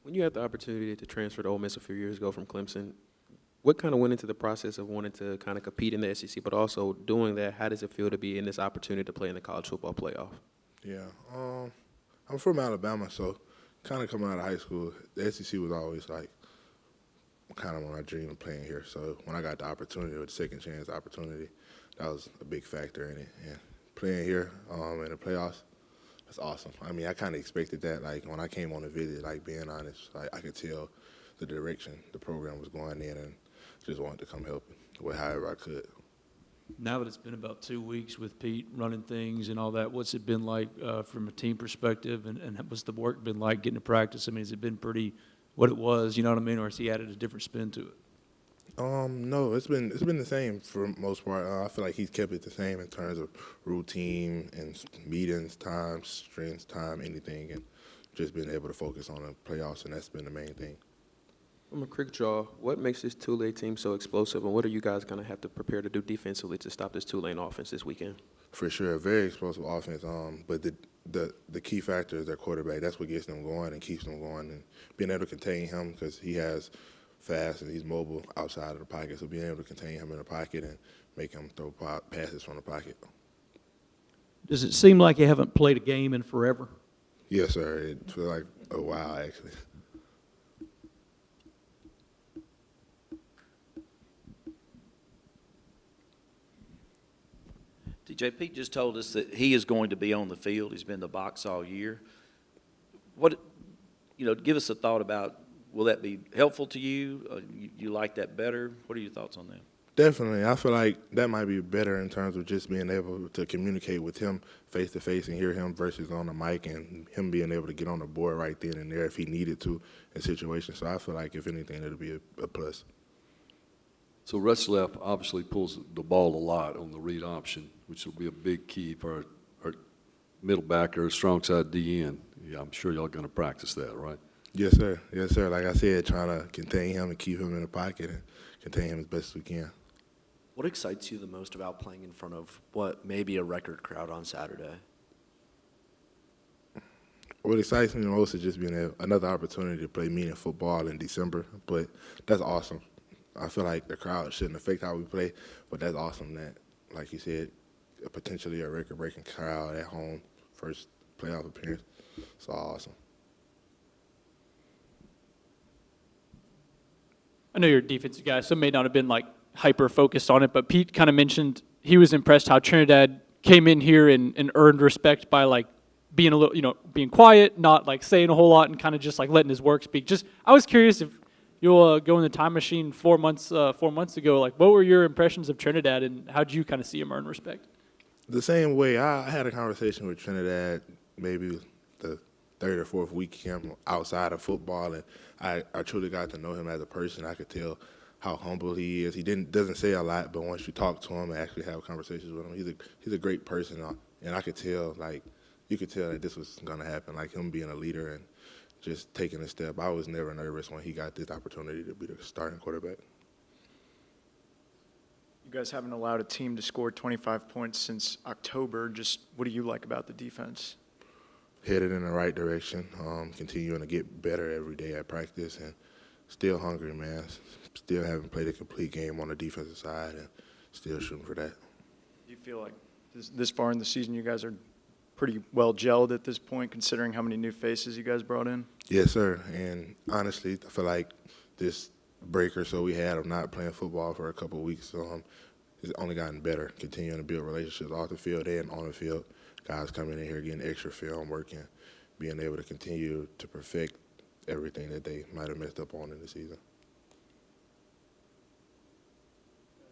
When you had the opportunity to transfer to Ole Miss a few years ago from Clemson, what kind of went into the process of wanting to kind of compete in the SEC, but also doing that, how does it feel to be in this opportunity to play in the college football playoff? Yeah, I'm from Alabama, so kind of coming out of high school, the SEC was always like kind of my dream of playing here. So when I got the opportunity, or the second chance opportunity, that was a big factor in it. And playing here in the playoffs, that's awesome. I mean, I kind of expected that. Like when I came on the visit, like being honest, like I could tell the direction the program was going in, and just wanted to come help with however I could. Now that it's been about 2 weeks with Pete running things and all that, what's it been like from a team perspective, and what's the work been like getting to practice? I mean, has it been pretty what it was, you know what I mean, or has he added a different spin to it? No, it's been the same for the most part. I feel like he's kept it the same in terms of routine and meetings, time, strength, time, anything, and just being able to focus on the playoffs, and that's been the main thing. From a quick draw, what makes this Tulane team so explosive, and what are you guys going to have to prepare to do defensively to stop this Tulane offense this weekend? For sure, a very explosive offense. But the key factor is their quarterback. That's what gets them going and keeps them going, and being able to contain him because he has fast and he's mobile outside of the pocket. So being able to contain him in the pocket and make him throw passes from the pocket. Does it seem like you haven't played a game in forever? Yes, sir. It feels like a while actually. DJ, Pete just told us that he is going to be on the field. He's been in the box all year. What, give us a thought about, will that be helpful to you? You like that better? What are your thoughts on that? Definitely. I feel like that might be better in terms of just being able to communicate with him face-to-face and hear him versus on the mic, and him being able to get on the board right then and there if he needed to in situations. So I feel like, if anything, it'll be a plus. So Retzlaff obviously pulls the ball a lot on the read option, which will be a big key for our middle backer, our strong side DN. Yeah, I'm sure y'all are going to practice that, right? Yes, sir. Yes, sir. Like I said, trying to contain him and keep him in the pocket and contain him as best as we can. What excites you the most about playing in front of what may be a record crowd on Saturday? What excites me the most is just being another opportunity to play meaningful football in December, but that's awesome. I feel like the crowd shouldn't affect how we play, but that's awesome that, like you said, potentially a record-breaking crowd at home, first playoff appearance. It's all awesome. I know you're a defensive guy, so may not have been like hyper-focused on it, but Pete kind of mentioned he was impressed how Trinidad came in here and earned respect by like being a little, being quiet, not like saying a whole lot, and kind of just like letting his work speak. I was curious if you'll go in the time machine 4 months ago. Like, what were your impressions of Trinidad, and how did you kind of see him earn respect? The same way. I had a conversation with Trinidad maybe the third or fourth week him outside of football, and I truly got to know him as a person. I could tell how humble he is. He doesn't say a lot, but once you talk to him and actually have conversations with him, he's a great person, and I could tell, like, you could tell that this was going to happen, like him being a leader and just taking a step. I was never nervous when he got this opportunity to be the starting quarterback. You guys haven't allowed a team to score 25 points since October. Just what do you like about the defense? Headed in the right direction, continuing to get better every day at practice, and still hungry, man. Still haven't played a complete game on the defensive side, and still shooting for that. Do you feel like this far in the season you guys are pretty well gelled at this point, considering how many new faces you guys brought in? Yes, sir. And honestly, I feel like this break or so we had of not playing football for a couple of weeks, it's only gotten better, continuing to build relationships off the field and on the field. Guys coming in here getting extra film work and being able to continue to perfect everything that they might have messed up on in the season.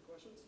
Questions?